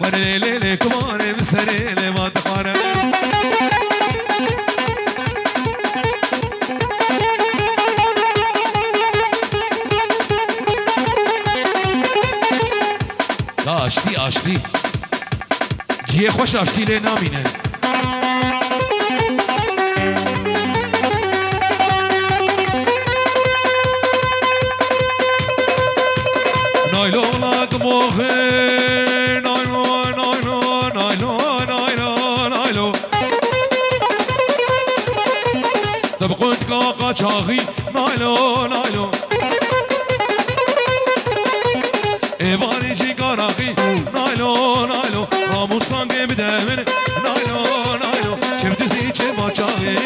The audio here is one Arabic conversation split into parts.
وانا ليلي كباري بسريلي ما تقارن لا اشتي جیه خوش اشتی لی نامینه نایلو لگ موخه نایلو نایلو نایلو نایلو نایلو دبقوت قاقا چاغی نایلو نایلو ایوانی جی قراقی نایلو نایلو راموسان گی بدمن نایلو نایلو چم دزی چه با چاغی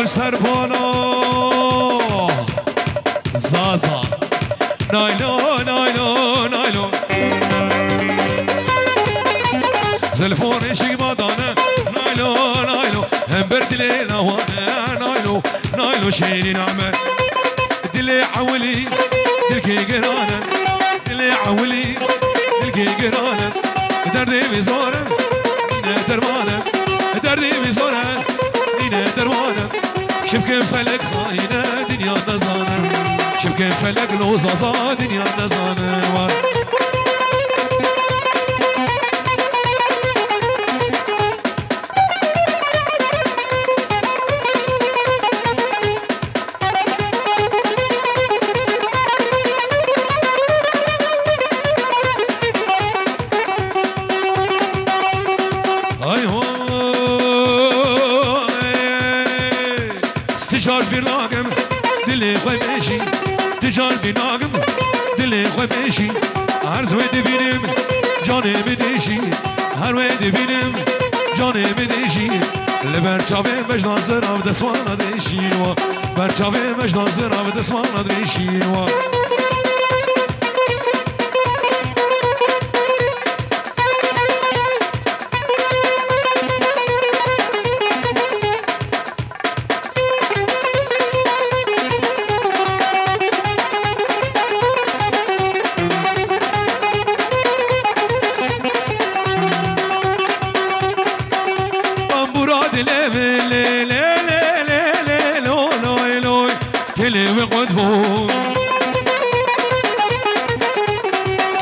سرپانا زازا نایلو نایلو نایلو زلفون شیگ مادانه نایلو نایلو هم بر دلی نوانه نایلو نایلو شیری نعمه دلی عولي دلكي قرانه دلی عولي دلكي قرانه دردي بزوره نينه درمانه دردي بزوره نينه درمانه شبكي فلك خاينة دنيا نزانة شبكي فلك لوزازا دنيا نزانة تجار بناغم دلی خواه بشی هر زوی دبینم جانه بدشی هر وی دبینم جانه بدشی لبرچاوه مجنازر آب دسوانا دشی و برچاوه مجنازر آب دسوانا دشی و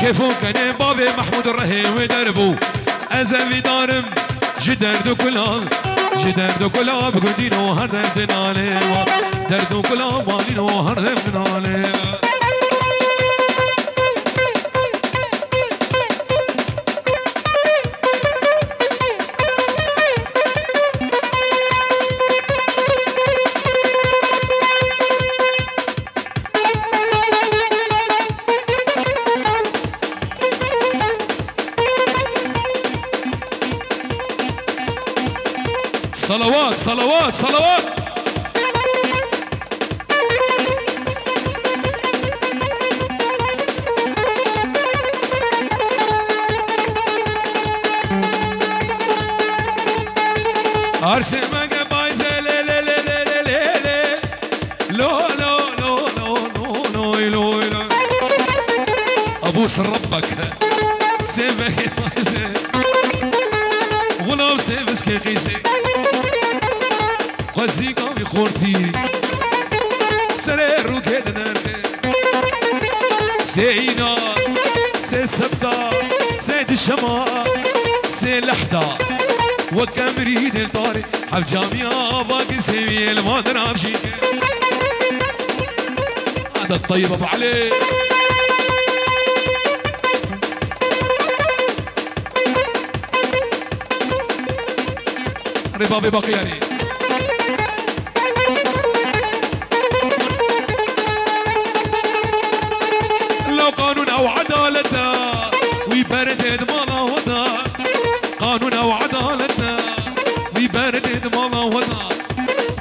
كيفو كان بابي محمود الرهي ودربو أزمي دارم جدردو كلام جدردو كلام بقدينو هردن دنالي دردو كلام والينو هردن دنالي صلوات صلوات صلوات أرسل مجا بايزة لا لا لا لا لا لا لو لو لو لو لو لو لو أبوس ربك سيفك بايزة غلام سيفس كيسي قزيقا بخورتي سرير وكيد نرده سينا سي سبتا سيد الشماء سي لحدا وكامريد الطاري حب جامعة باقي سيمي المادر عبشي هذا الطيب ابو علي ربابي بقياني لو قانون او عدالته ويبردد مالا ودا قانون او عدالته ويبردد مالا ودا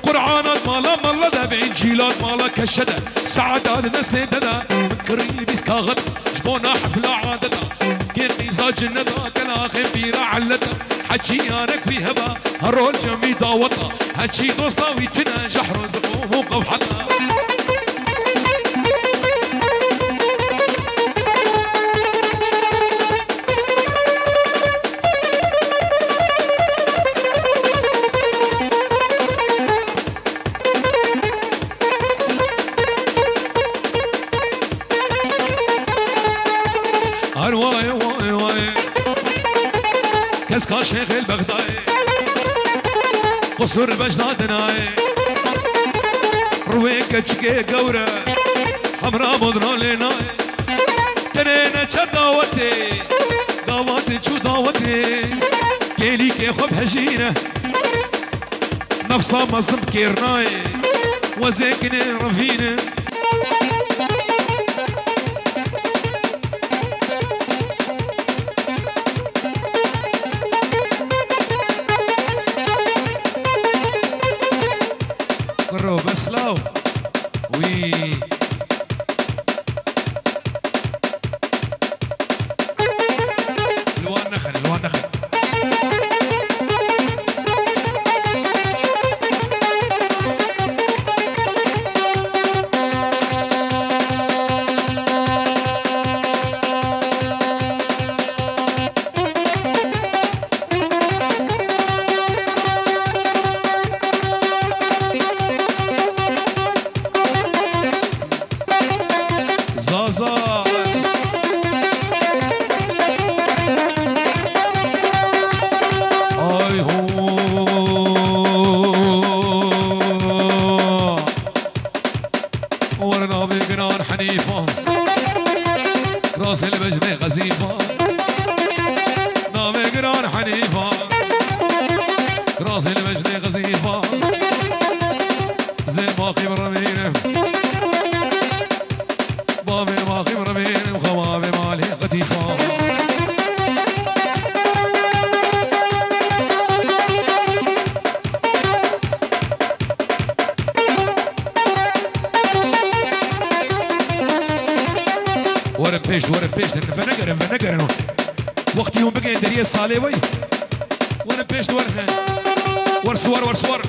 قرعانات مالا مالا دافع انجيلات مالا كالشدة سعادة لنسل ددا مكري بيسكا غدا جبونا حفلة عادتا كين ميزاج الندى كلا خبيرة علتا حجي يارك بيهبا هرول جمي داوطا هجي دوستا ويتنا جحر زقوم وقف حتا واي واي واي كسكا شيخ البغدادي قصور بجدادناي رويك تشكي قورة حمراء مضران لناي تنين دعوتي دعوتي شو دعوتي كيلي كي خب هجينة نفسها مصب كيرناي وزيكني رفينة بس لو وي الوان نخل الوان نخل راس البجنة غزيفة نامي قران حنيفة راس البجنة غزيفة زين باقي برمينه بابي باقي برمينه وخوابي مالي قديفة ورا بيش بنقر وقت يوم بقى دريه صالي وي ورا بيش ور صور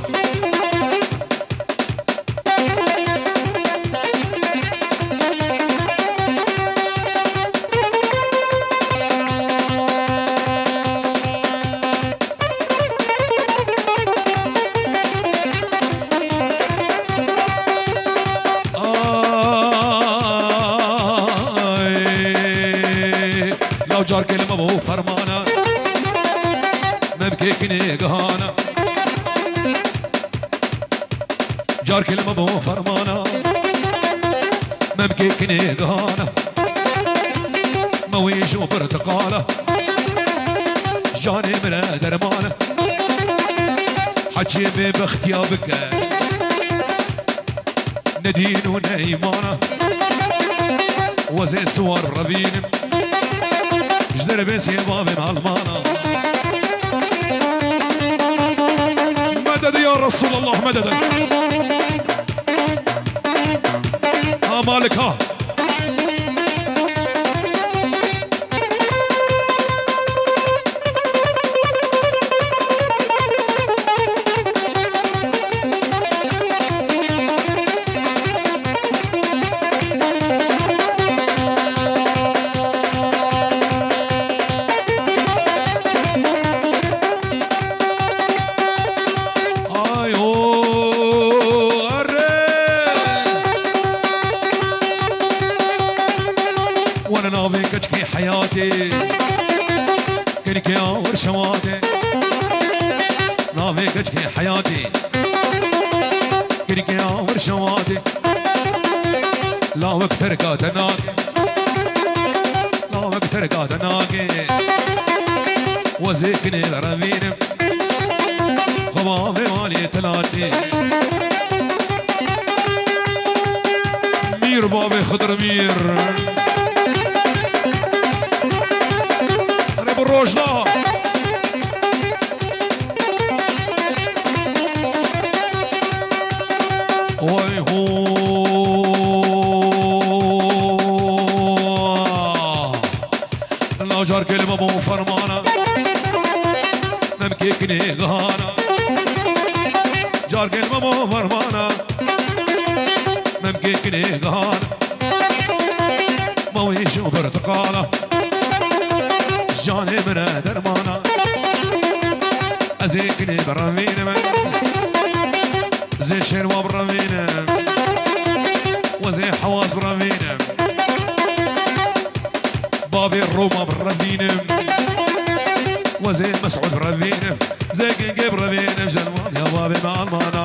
جار كلمة بو فرمانا مبكيكني قهانا جار كلمة بو فرمانا مبكيكني قهانا مويش وبرتقالة جاني من درمانة حجي بختيابك ندين ونايمانة وزي صور ربينم جدر بس يا بابي الألمانة مدد يا رسول الله مدد ها مالك ها وانا ناظرك اشكي حياتي كنك يا ورشواتي ناظرك اشكي حياتي كنك يا ورشواتي لا وقت ركات ناقي لا وقت ركات ناقي وزيكني الرمين خبابي مالي تلاتي مير بابي خضر مير بالروجنا وي هو فرمانا ممكيكني غهانا جار قلبه مو فرمانا ممكيكني غهانا مويش وبرتقاله جاني من درمانا أزيكني برمينا زي شروة برمينا وزي حواس برمينا بابي الروما برمينا وزي مسعود برمينا زي قنقي برمينا جلوان يا بابي مع المانا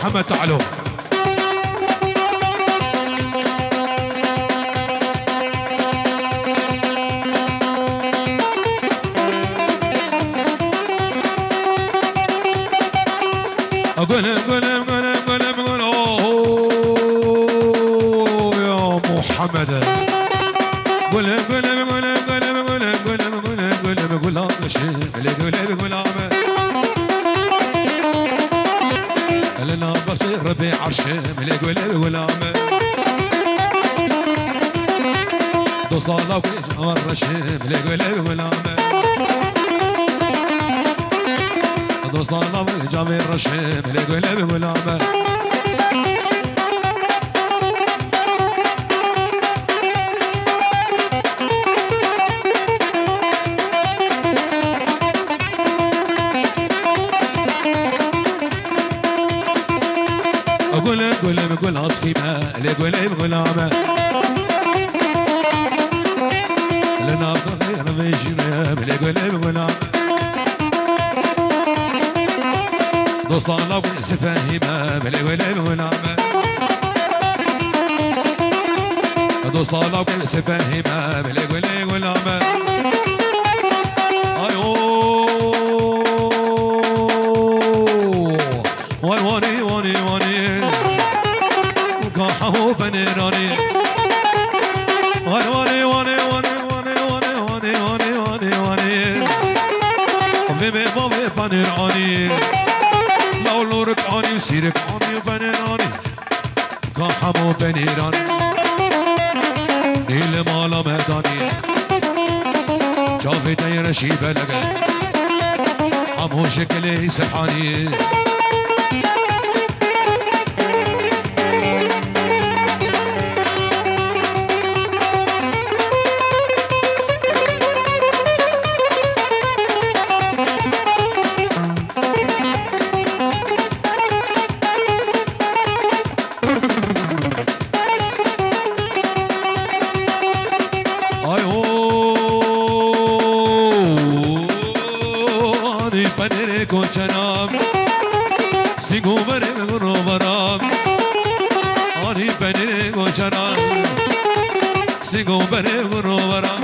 محمد تعالوا اقول يا محمد لنا بصير ربي عرشه ملي قول ولامه دوست الله وجمر رشه ملي قول ولامه دوست الله وجمر رشه ملي قول ولامه قول أصفيمة اللي قول غلامة لنا غير مجنة اللي قول غلامة دوست الله وسفاهمة اللي قول غلامة دوست الله وسفاهمة اللي قول غلامة هو بنيراني واني واني واني واني واني واني واني واني واني بيبي بابي بنيراني لو نورك اني وسيرك اني وبنيراني كحمو بنيراني نيل مالا مهداني جافي داير شي بلغ حمو شكلي سبحاني سيقو بري ورورا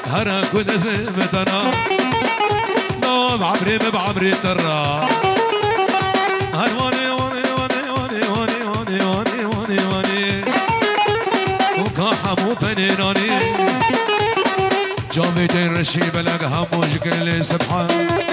هرا كل اسم متنا نوم عبري بعبري ترى هنواني واني واني واني واني واني واني واني واني وكاحمو بنيناني جامي ترشي بلغ هموش كل سبحان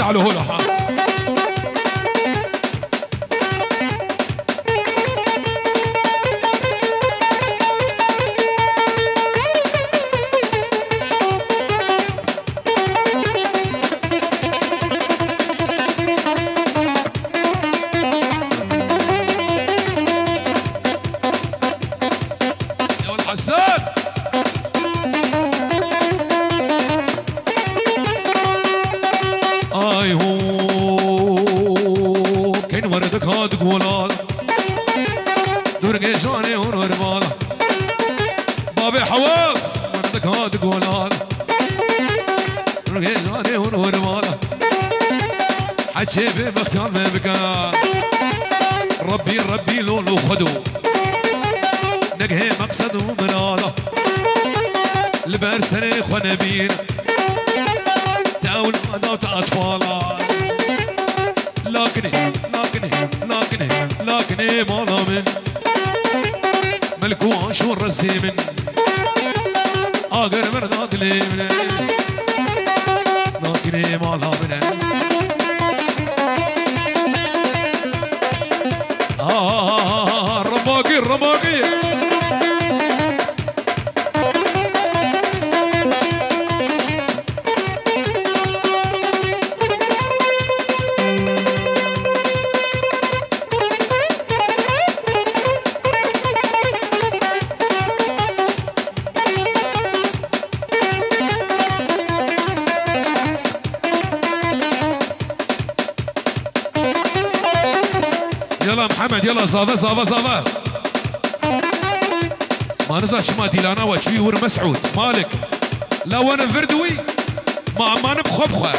تعالوا هنا ولاد درقي جاني ونور بالا بابي حواس منك هاد ولاد درقي جاني ونور بالا حجي في مختار ما بكار ربي لولو خدو نقهي مقصد ومناله البرسري خنبير تاول ماذا وتأطفالا لكني مالا من ملكو عاشور رزي من آقر مرداد لي من لكني مالا من رماقي يلا محمد يلا صافا ما نزل شما ديلانا وشوي ور مسعود مالك لا وانا فردوي ما نبخبخه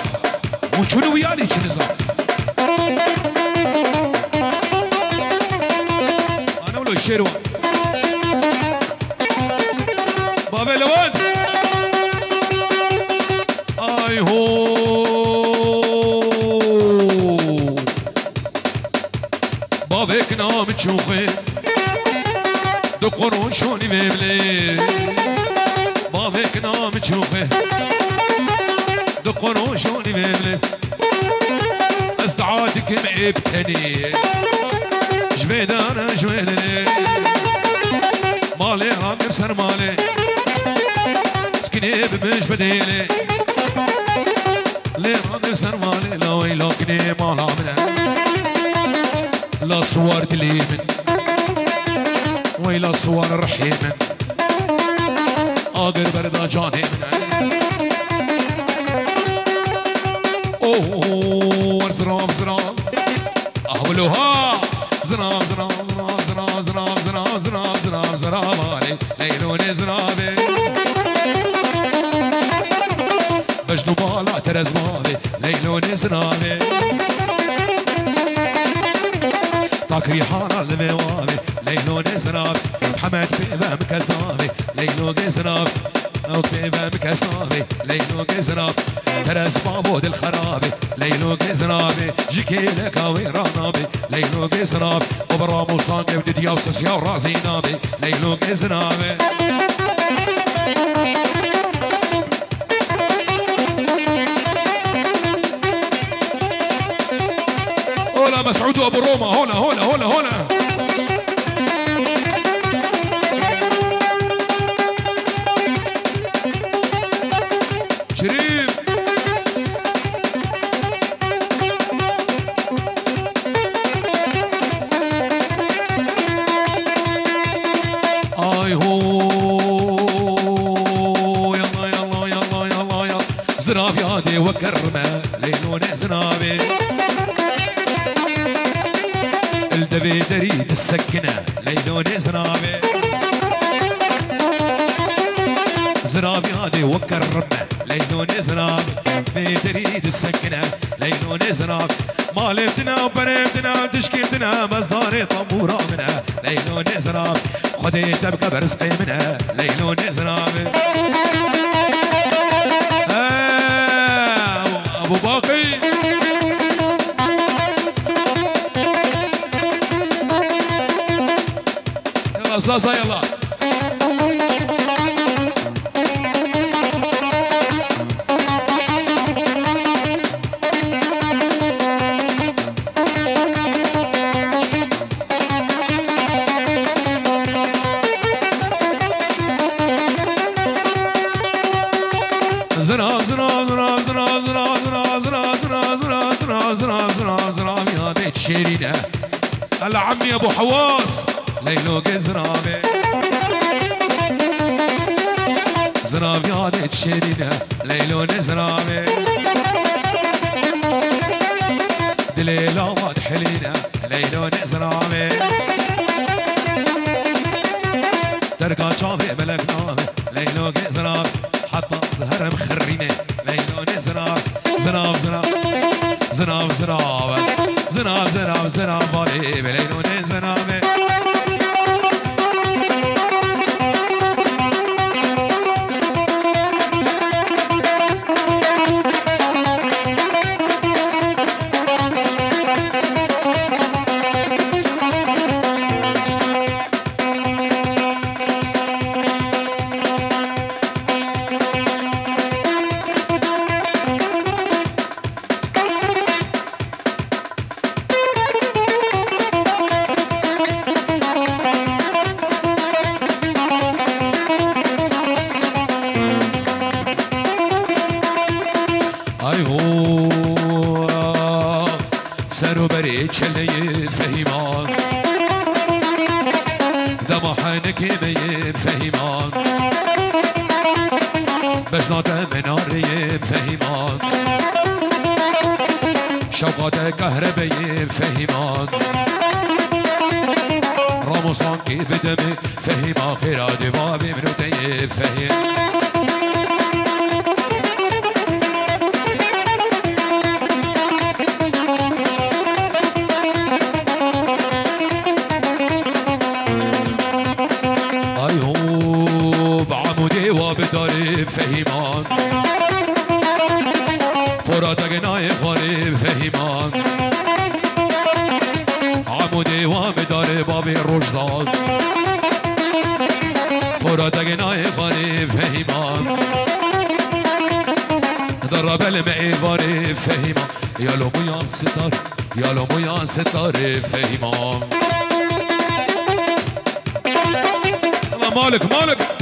وشنو ويالي شو نظام انا ولو الشيروا بابا لواد اي هو بابك نام تشوفي دقرون شوني بيبلي بابك نام تشوفي دقرون شوني بيبلي استعادك معبتني جبيداني مالي راقب بسر مالي سكني بمش بديلي لي راقب بسر مالي لا ويلوكني مالا منه لا صور دليمن ويلا صور رحيمن آقر بردا جاني من اوه زرام احولوها زرام علي ليلوني زرابي بجنو بالا ترز مالي ليلوني زرابي طاكري حارة الموابي ليلو نزراب محمد بيبا مكزنابي ليلو قزناب او بيبا مكزنابي ليلو قزناب ترس بابود الخرابي ليلو قزنابي جيكي لكاوي رانابي ليلو قزناب وبرامو صانقي ودديا وسسيا ورازي نابي ليلو قزنابي هولا مسعود وابو روما هولا شريف اي هو يلا زناب يادي وكرمه ليلون زنابي الدبي دريد السكنه ليلون زنابي زناب يادي وكرمه ليلون زناب بيدريد السكنه ليلون زناب مالفتنا وبنفتنا وتشكيلتنا مصداري طنبوره منها ليلون زناب خديت بقى برزقي منها ليلون زناب ابو باقي يلا صاصا يلا شيرينه هلا عمي ابو حواس ليلو زرابي زرابي هذه شيرينه ليلو زرابي دليله واضح حلينا ليلون زرامي درقا شافي بلقناه ليلو زرام حتى ظهر مخرينه ليلون زرام زرام زرام زرام زرام زرام زرام زرام بالي بليلون زرامي شلي فهيمان دمحنك مي فهيمان بجنات مناري فهيمان شوقات كهربي فهيمان راموسان كيف دمي فهيما خيرا دبابي منوتي فهيم بداري فهيمان فراتك ناي خاري فهيمان عمودي وبداري بابي رجداد فراتك ناي خاري فهيمان ضرب المعي باري فهيمان يا لو يا ستار يا لو يا ستار فهيمان الله مالك مالك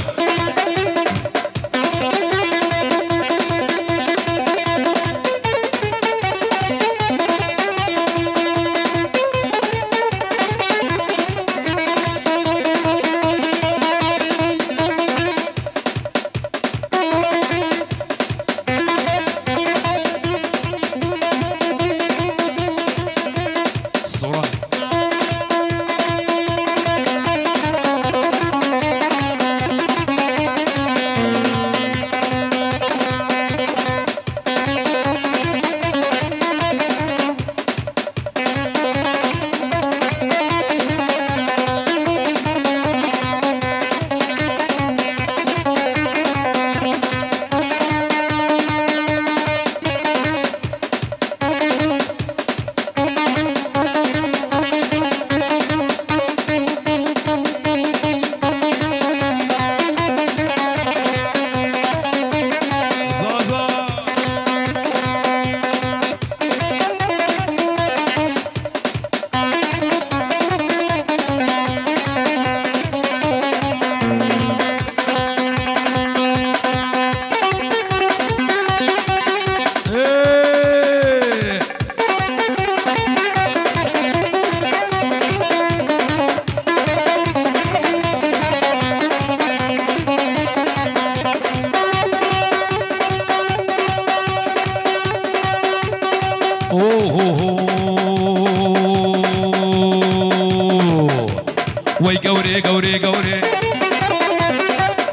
وي قوري قوري قوري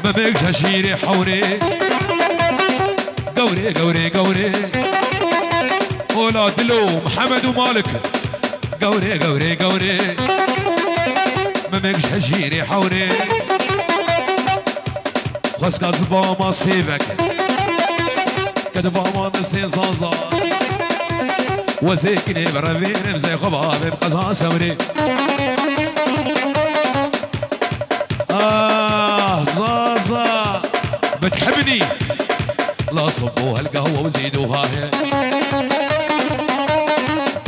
ما بيكش هشيري حوري قوري قوري قوري اولاد لو محمد ومالك قوري قوري قوري ما بيكش هشيري حوري خاص كذبا ما سيبك كذبا ما نستي صازا وزيكني برفين مزي خبابي بقزا سوري زازا بتحبني لا صبوها القهوة وزيدوها هي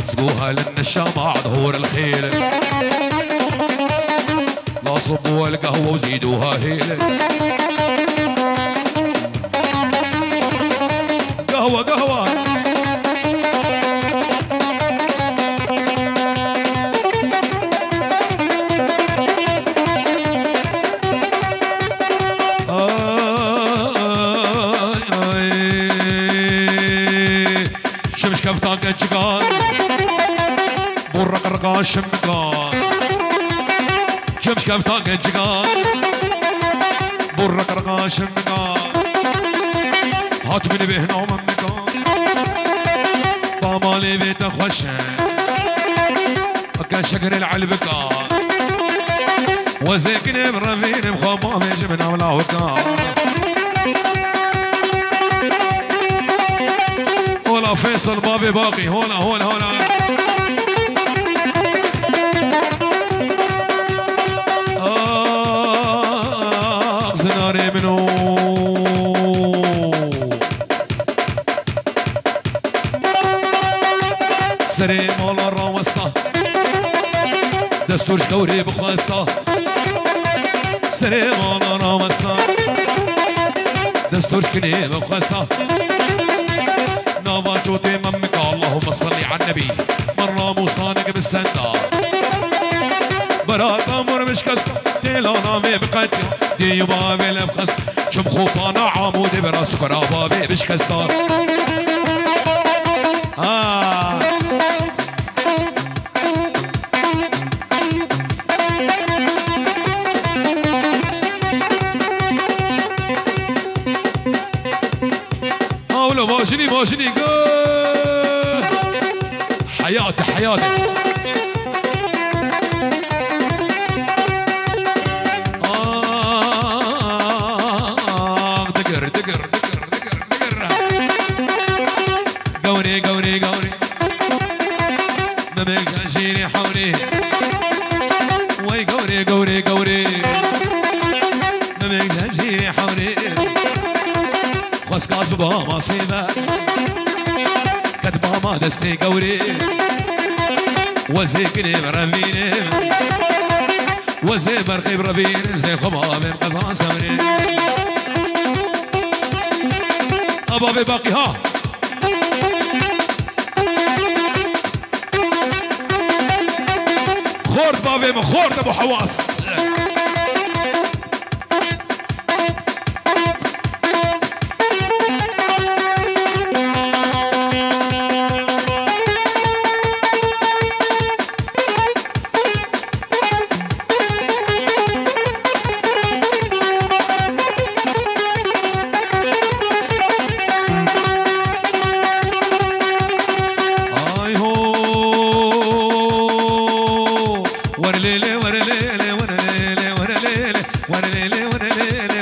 سقوها للنشامة ظهور الخيل لا صبوها القهوة وزيدوها هي قهوة قهوة قرقاش مقار شمش كفتاق الجقار برق رقاش مقار هات من بهنا ومن مقار طامالي بيت خوشة كان شكر العلبكار وزيكني برفيني بخمامي جبنا ولا وكار هولا فيصل بابي باقي هولا هولا هولا زناري منو سري مولا روستا دستور شكوري بخواستا سري مولا روستا دستور شكني بخواستا نابا جوتي ممك اللهم صل على النبي مرة موصانك بستندا برات امر مش كسر تيلانا بقتل دي بابي لبخست شم خوفانا عمودي براس كرابابي مش كسر هاولو ماشيني ماشيني حياتي حياتي دقر دقر دقر دقر دقر قوري قوري قوري ما بيجيني حوري وي قوري قوري قوري ما بيجيني حوري خسكات بابا مصيبة كتبها ما دستي قوري وزيكني برميني وزي برقي بربيني زي خبابي قصان سمري أبابي باقي ها خورد بابي مخورد أبو حواس ورليلي ورليلي ورليلي ورليلي ورليلي ورليلي